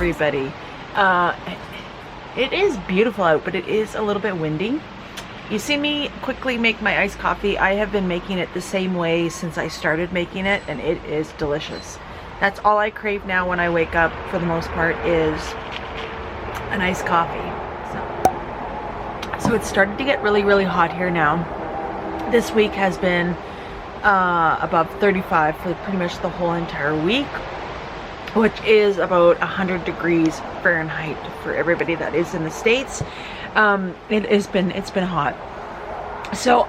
everybody. It is beautiful out, but it is a little bit windy. You see me quickly make my iced coffee. I have been making it the same way since I started making it, and it is delicious. That's all I crave now when I wake up, for the most part, is an iced coffee. So it's started to get really, really hot here now. This week has been above 35 for pretty much the whole entire week, which is about 100 degrees Fahrenheit for everybody that is in the States. It's been hot. So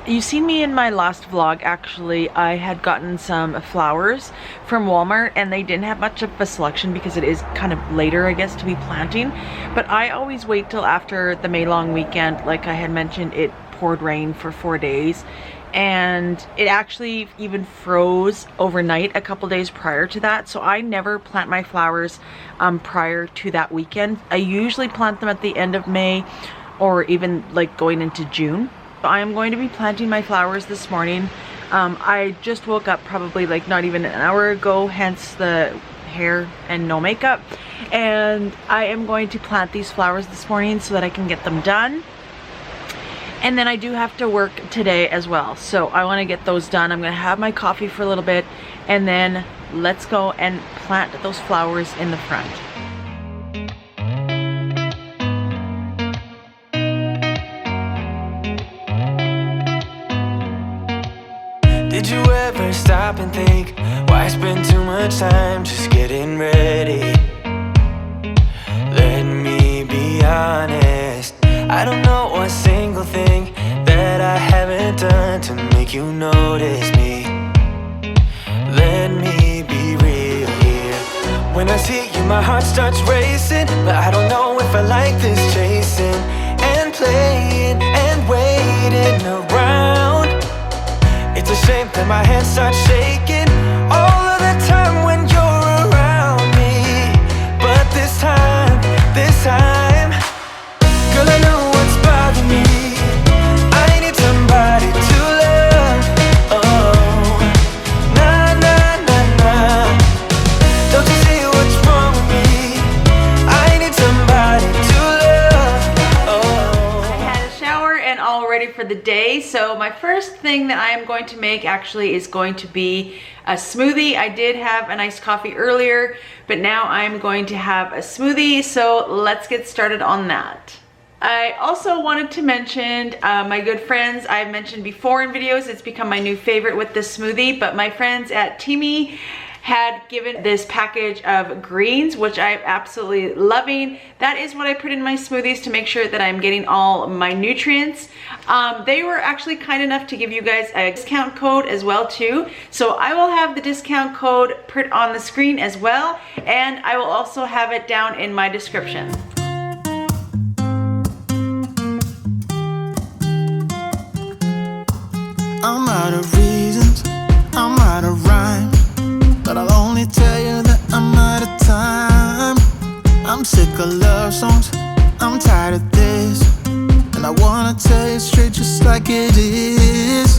you've seen me in my last vlog. Actually, I had gotten some flowers from Walmart, and they didn't have much of a selection because it is kind of later, I guess, to be planting. But I always wait till after the May long weekend. Like I had mentioned, it poured rain for 4 days, and it actually even froze overnight a couple days prior to that. So I never plant my flowers prior to that weekend. I usually plant them at the end of May or even like going into June. So I am going to be planting my flowers this morning. I just woke up probably like not even an hour ago, hence the hair and no makeup. And I am going to plant these flowers this morning so that I can get them done. And then I do have to work today as well, so I want to get those done. I'm going to have my coffee for a little bit, and then let's go and plant those flowers in the front. Did you ever stop and think, why spend too much time just getting ready? Let me be honest, I don't know a single thing that I haven't done to make you notice me. Let me be real here. When I see you, my heart starts racing, but I don't know if I like this chasing and playing and waiting around. It's a shame that my hands start shaking all of the time when you're around me. But this time, girl, I know what's bothering me. I need somebody to love. Oh, nah, nah, nah, nah. Don't you see what's wrong with me? I need somebody to love. Oh. I had a shower and all ready for the day. So my first thing that I am going to make actually is going to be a smoothie. I did have an iced coffee earlier, but now I'm going to have a smoothie. So let's get started on that. I also wanted to mention my good friends. I've mentioned before in videos, it's become my new favorite with this smoothie, but my friends at TEAMI had given this package of greens, which I'm absolutely loving. That is what I put in my smoothies to make sure that I'm getting all my nutrients. They were actually kind enough to give you guys a discount code as well too. So I will have the discount code put on the screen as well, and I will also have it down in my description. I'm out of reasons, I'm out of rhyme, but I'll only tell you that I'm out of time. I'm sick of love songs, I'm tired of this, and I wanna tell you straight just like it is.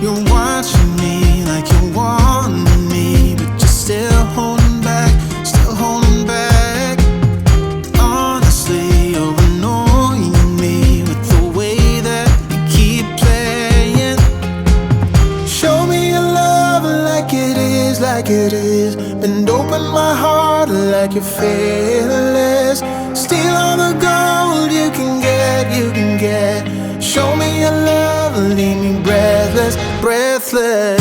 You're watching me like you want me, but you're still holding back, still holding back. Honestly, you're annoying me with the way that you keep playing. Show me your love like it is, like it is. Bend open my heart like you're fearless. Steal all the gold you can get, you can get. Show me your love, leave me breathless, breathless.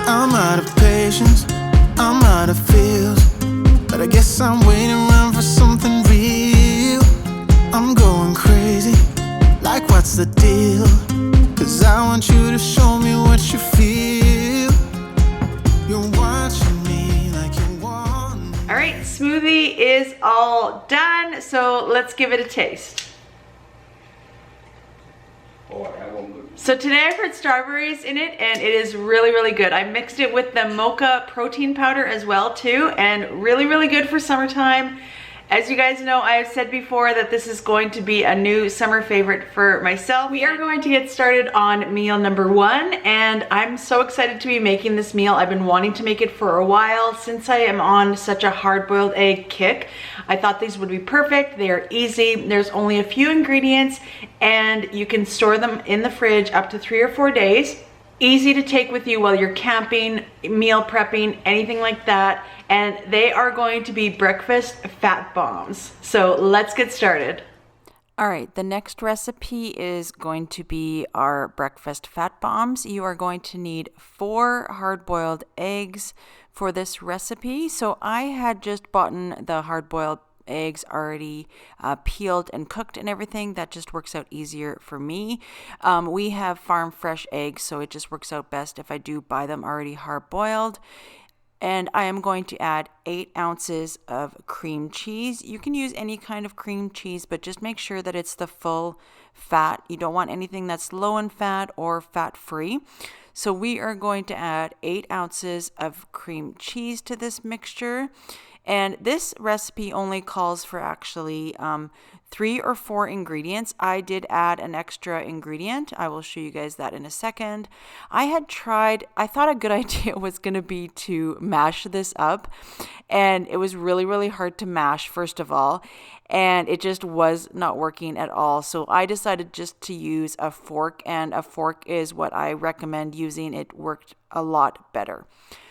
I'm out of patience, I'm out of feels, but I guess I'm waiting around for something real. I'm going crazy, like what's the deal? 'Cause I want you to show me what you feel. You're watching me like you want me. All right, smoothie is all done, so let's give it a taste. So today I put strawberries in it, and it is really, really good. I mixed it with the mocha protein powder as well too, and really, really good for summertime. As you guys know, I have said before that this is going to be a new summer favorite for myself. We are going to get started on meal number 1, and I'm so excited to be making this meal. I've been wanting to make it for a while since I am on such a hard-boiled egg kick. I thought these would be perfect. They are easy. There's only a few ingredients, and you can store them in the fridge up to 3 or 4 days. Easy to take with you while you're camping, meal prepping, anything like that. And they are going to be breakfast fat bombs. So let's get started. All right, the next recipe is going to be our breakfast fat bombs. You are going to need 4 hard-boiled eggs for this recipe. So I had just bought the hard-boiled eggs already peeled and cooked and everything. That just works out easier for me. We have farm fresh eggs, so it just works out best if I do buy them already hard boiled. And I am going to add 8 ounces of cream cheese. You can use any kind of cream cheese, but just make sure that it's the full fat. You don't want anything that's low in fat or fat free. So we are going to add 8 ounces of cream cheese to this mixture. And this recipe only calls for actually 3 or 4 ingredients. I did add an extra ingredient. I will show you guys that in a second. I thought a good idea was going to be to mash this up. And it was really, really hard to mash, first of all. And it just was not working at all. So I decided just to use a fork. And a fork is what I recommend using. It worked a lot better.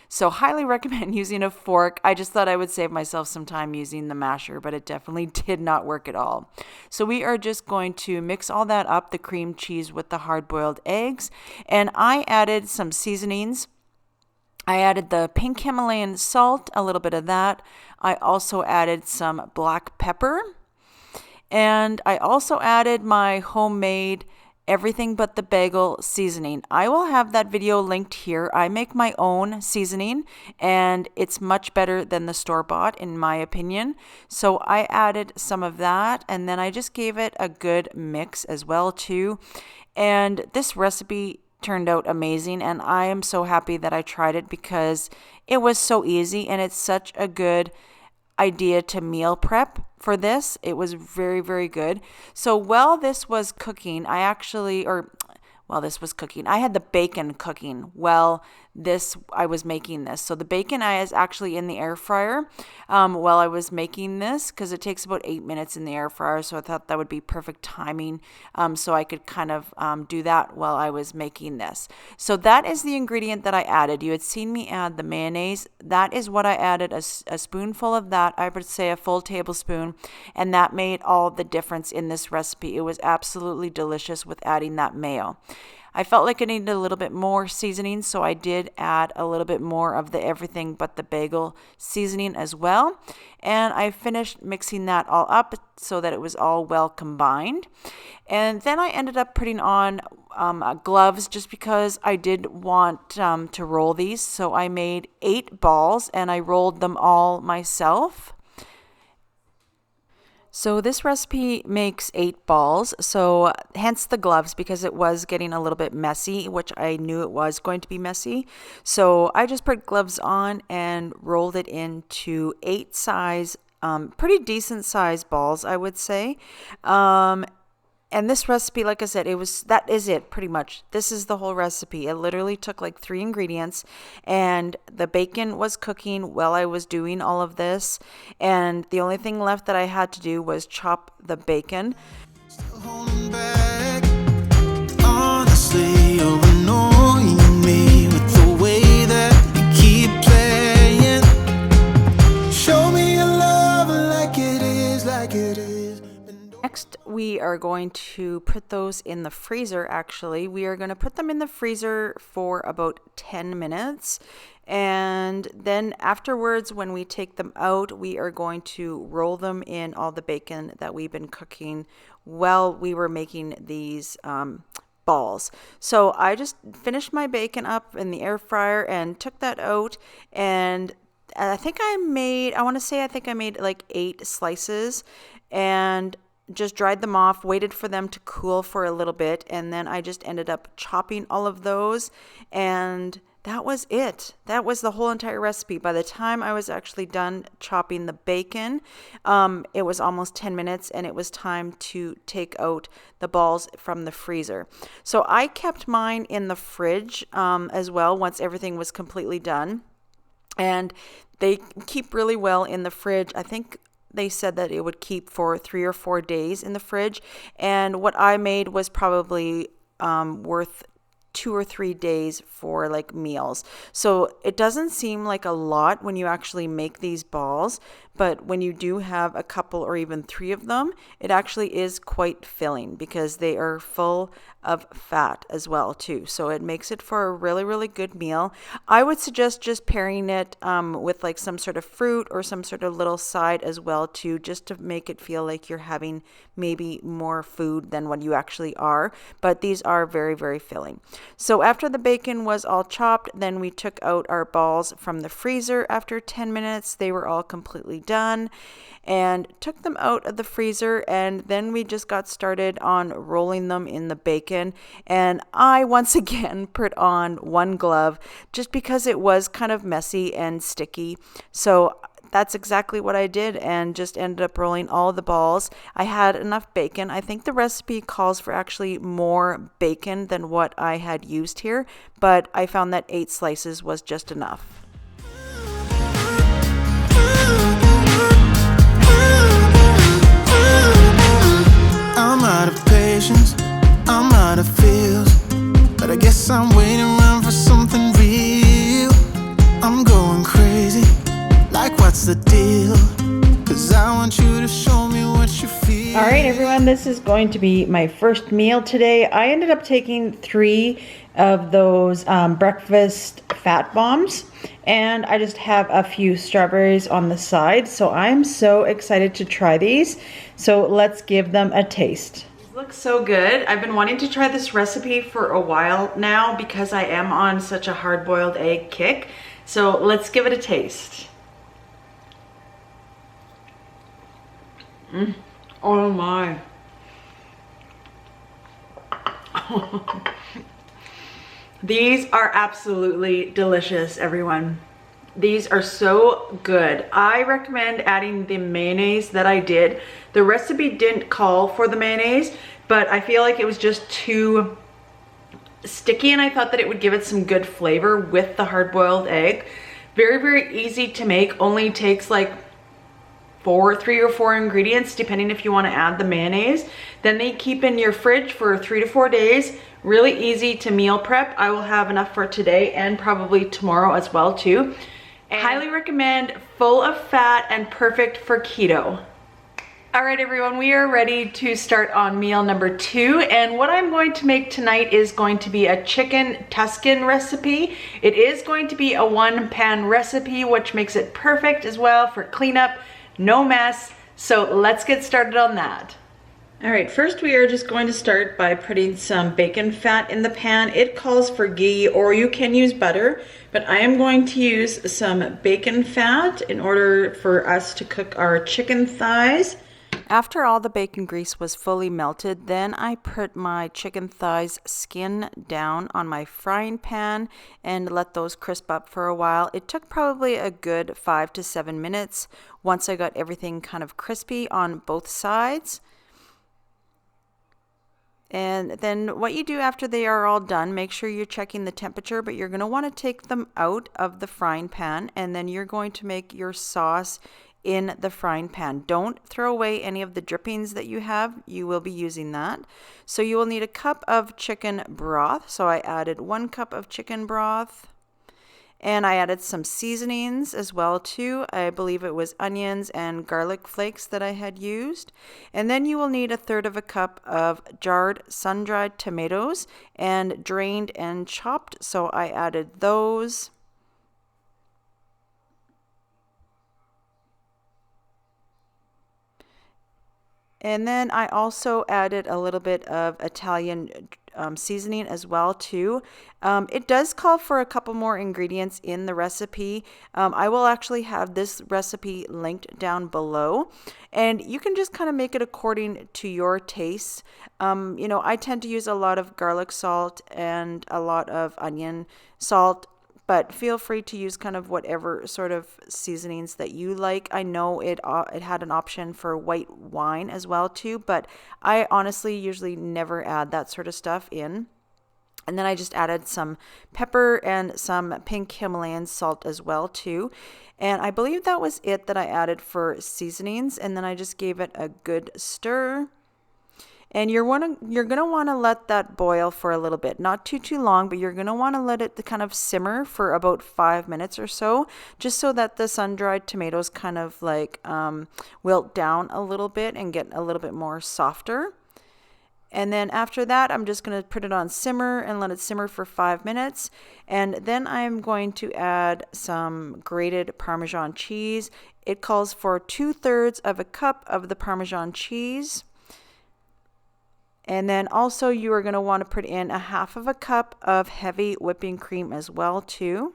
So highly recommend using a fork. I just thought I would save myself some time using the masher, but it definitely did not work at all. So we are just going to mix all that up, the cream cheese with the hard-boiled eggs. And I added some seasonings. I added the pink Himalayan salt, a little bit of that. I also added some black pepper. And I also added my homemade everything but the bagel seasoning. I will have that video linked here. I make my own seasoning and it's much better than the store-bought in my opinion. So I added some of that and then I just gave it a good mix as well too. And this recipe turned out amazing and I am so happy that I tried it because it was so easy and it's such a good idea to meal prep for this. It was very, very good. So while this was cooking, I had the bacon cooking I was making this. So the bacon is actually in the air fryer while I was making this because it takes about 8 minutes in the air fryer. So I thought that would be perfect timing so I could kind of do that while I was making this. So that is the ingredient that I added. You had seen me add the mayonnaise. That is what I added, a spoonful of that. I would say a full tablespoon. And that made all the difference in this recipe. It was absolutely delicious with adding that mayo. I felt like I needed a little bit more seasoning, so I did add a little bit more of the everything but the bagel seasoning as well. And I finished mixing that all up so that it was all well combined. And then I ended up putting on gloves just because I did want to roll these. So I made 8 balls and I rolled them all myself. So this recipe makes 8 balls, so hence the gloves because it was getting a little bit messy, which I knew it was going to be messy. So I just put gloves on and rolled it into 8 size, pretty decent size balls, I would say. And this recipe, like I said, that is it pretty much. This is the whole recipe. It literally took like 3 ingredients and the bacon was cooking while I was doing all of this. And the only thing left that I had to do was chop the bacon. Still holding back. Honestly, you're annoying me with the way that you keep playing. Show me your love like it is, like it is. Next, we are going to put those in the freezer, actually. We are going to put them in the freezer for about 10 minutes. And then afterwards, when we take them out, we are going to roll them in all the bacon that we've been cooking while we were making these balls. So I just finished my bacon up in the air fryer and took that out. And I think I made like 8 slices. And just dried them off, waited for them to cool for a little bit, and then I just ended up chopping all of those, and that was it. That was the whole entire recipe. By the time I was actually done chopping the bacon, it was almost 10 minutes, and it was time to take out the balls from the freezer. So I kept mine in the fridge as well once everything was completely done, and they keep really well in the fridge. I think they said that it would keep for 3 or 4 days in the fridge, and what I made was probably worth 2 or 3 days for like meals. So it doesn't seem like a lot when you actually make these balls, but when you do have a couple or even 3 of them, it actually is quite filling because they are full of fat as well too. So it makes it for a really, really good meal. I would suggest just pairing it with like some sort of fruit or some sort of little side as well too, just to make it feel like you're having maybe more food than what you actually are. But these are very, very filling. So after the bacon was all chopped, then we took out our balls from the freezer after 10 minutes. They were all completely done, and took them out of the freezer, and then we just got started on rolling them in the bacon. And I once again put on one glove just because it was kind of messy and sticky. So that's exactly what I did, and just ended up rolling all the balls. I had enough bacon. I think the recipe calls for actually more bacon than what I had used here, but I found that 8 slices was just enough. I'm out of patience, I'm out of feels, but I guess I'm waiting around for something real. I'm going crazy, like what's the deal? 'Cause I want you to show me what you feel. All right, everyone, this is going to be my first meal today. I ended up taking 3 of those breakfast fat bombs, and I just have a few strawberries on the side. So I'm so excited to try these. So let's give them a taste. These look so good. I've been wanting to try this recipe for a while now because I am on such a hard-boiled egg kick. So let's give it a taste. Oh my. These are absolutely delicious, everyone. These are so good. I recommend adding the mayonnaise that I did. The recipe didn't call for the mayonnaise, but I feel like it was just too sticky, and I thought that it would give it some good flavor with the hard-boiled egg. Very, very easy to make. Only takes like 3 or 4 ingredients, depending if you want to add the mayonnaise. Then they keep in your fridge for 3 to 4 days. Really easy to meal prep. I will have enough for today and probably tomorrow as well too. And highly recommend, full of fat and perfect for keto. All right, everyone, we are ready to start on meal number 2. And what I'm going to make tonight is going to be a chicken Tuscan recipe. It is going to be a 1-pan recipe, which makes it perfect as well for cleanup. No mess. So let's get started on that. All right, first we are just going to start by putting some bacon fat in the pan. It calls for ghee, or you can use butter, but I am going to use some bacon fat in order for us to cook our chicken thighs. After all the bacon grease was fully melted, then I put my chicken thighs skin down on my frying pan and let those crisp up for a while. It took probably a good 5 to 7 minutes once I got everything kind of crispy on both sides. And then what you do after they are all done, make sure you're checking the temperature, but you're going to want to take them out of the frying pan, and then you're going to make your sauce in the frying pan. Don't throw away any of the drippings that you have. You will be using that. So you will need a cup of chicken broth. So I added 1 cup of chicken broth, and I added some seasonings as well too. I believe it was onions and garlic flakes that I had used. And then you will need 1/3 cup of jarred sun-dried tomatoes and drained and chopped. So I added those. And then I also added a little bit of Italian seasoning as well too. It does call for a couple more ingredients in the recipe. I will actually have this recipe linked down below, and you can just kind of make it according to your taste. You know, I tend to use a lot of garlic salt and a lot of onion salt, but feel free to use kind of whatever sort of seasonings that you like. I know it had an option for white wine as well too, but I honestly usually never add that sort of stuff in. And then I just added some pepper and some pink Himalayan salt as well too. And I believe that was it that I added for seasonings. And then I just gave it a good stir. And you're going to want to let that boil for a little bit, not too long, but you're going to want to let it kind of simmer for about 5 minutes or so, just so that the sun-dried tomatoes kind of like wilt down a little bit and get a little bit more softer. And then after that, I'm just going to put it on simmer and let it simmer for 5 minutes. And then I'm going to add some grated Parmesan cheese. It calls for 2/3 of a cup of the Parmesan cheese. And then also you are going to want to put in 1/2 cup of heavy whipping cream as well too.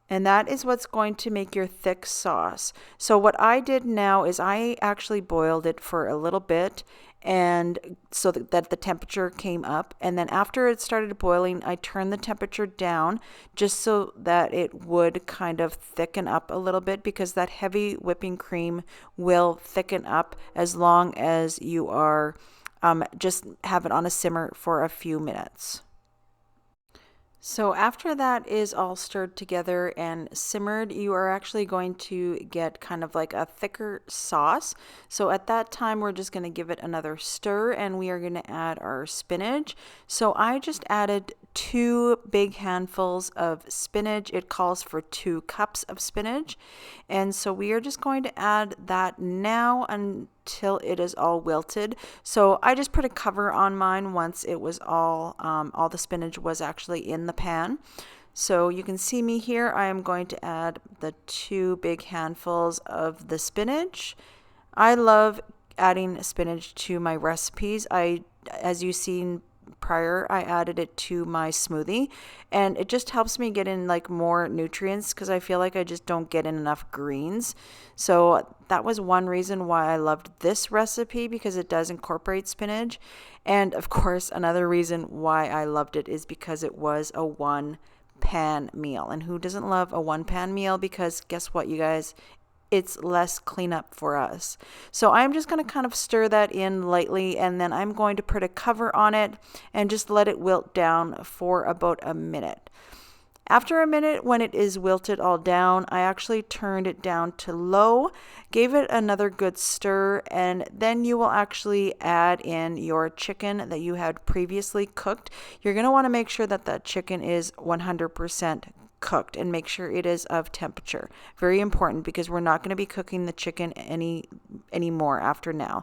And that is what's going to make your thick sauce. So what I did now is I actually boiled it for a little bit, and so that the temperature came up. And then after it started boiling, I turned the temperature down just so that it would kind of thicken up a little bit, because that heavy whipping cream will thicken up as long as you are just have it on a simmer for a few minutes. So after that is all stirred together and simmered, you are actually going to get kind of like a thicker sauce. So at that time, we're just going to give it another stir, and we are going to add our spinach. So I just added 2 big handfuls of spinach. It calls for 2 cups of spinach. And so we are just going to add that now until it is all wilted. So I just put a cover on mine once it was all the spinach was actually in the pan. So you can see me here. I am going to add the 2 big handfuls of the spinach. I love adding spinach to my recipes. As you've seen prior, I added it to my smoothie, and it just helps me get in like more nutrients, because I feel like I just don't get in enough greens. So that was one reason why I loved this recipe, because it does incorporate spinach. And of course, another reason why I loved it is because it was a 1-pan meal. And who doesn't love a 1-pan meal? Because guess what, you guys? It's less cleanup for us. So I'm just going to kind of stir that in lightly, and then I'm going to put a cover on it and just let it wilt down for about a minute. After a minute, when it is wilted all down, I actually turned it down to low, gave it another good stir, and then you will actually add in your chicken that you had previously cooked. You're going to want to make sure that that chicken is 100% cooked, and make sure it is of temperature. Very important, because we're not going to be cooking the chicken anymore after now.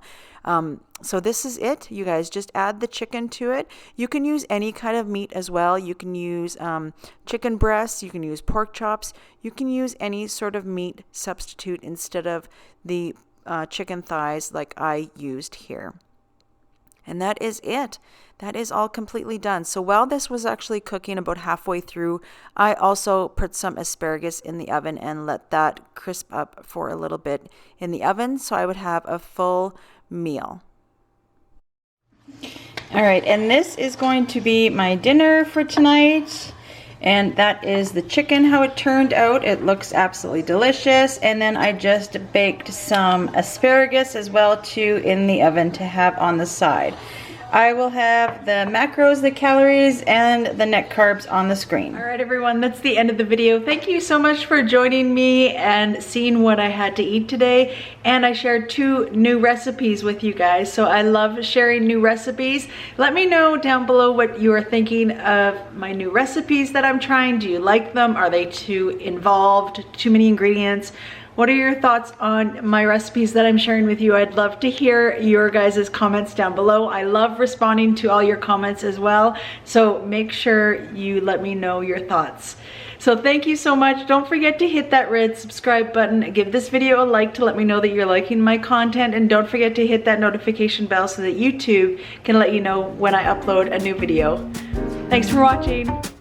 So this is it, you guys. Just add the chicken to it. You can use any kind of meat as well. You can use chicken breasts, you can use pork chops, you can use any sort of meat substitute instead of the chicken thighs like I used here. And that is it. That is all completely done. So while this was actually cooking about halfway through, I also put some asparagus in the oven and let that crisp up for a little bit in the oven, so I would have a full meal. All right, and this is going to be my dinner for tonight. And that is the chicken, how it turned out. It looks absolutely delicious. And then I just baked some asparagus as well too in the oven to have on the side. I will have the macros, the calories, and the net carbs on the screen. All right, everyone, that's the end of the video. Thank you so much for joining me and seeing what I had to eat today. And I shared 2 new recipes with you guys, so I love sharing new recipes. Let me know down below what you are thinking of my new recipes that I'm trying. Do you like them? Are they too involved? Too many ingredients? What are your thoughts on my recipes that I'm sharing with you? I'd love to hear your guys' comments down below. I love responding to all your comments as well. So make sure you let me know your thoughts. So thank you so much. Don't forget to hit that red subscribe button. Give this video a like to let me know that you're liking my content. And don't forget to hit that notification bell so that YouTube can let you know when I upload a new video. Thanks for watching.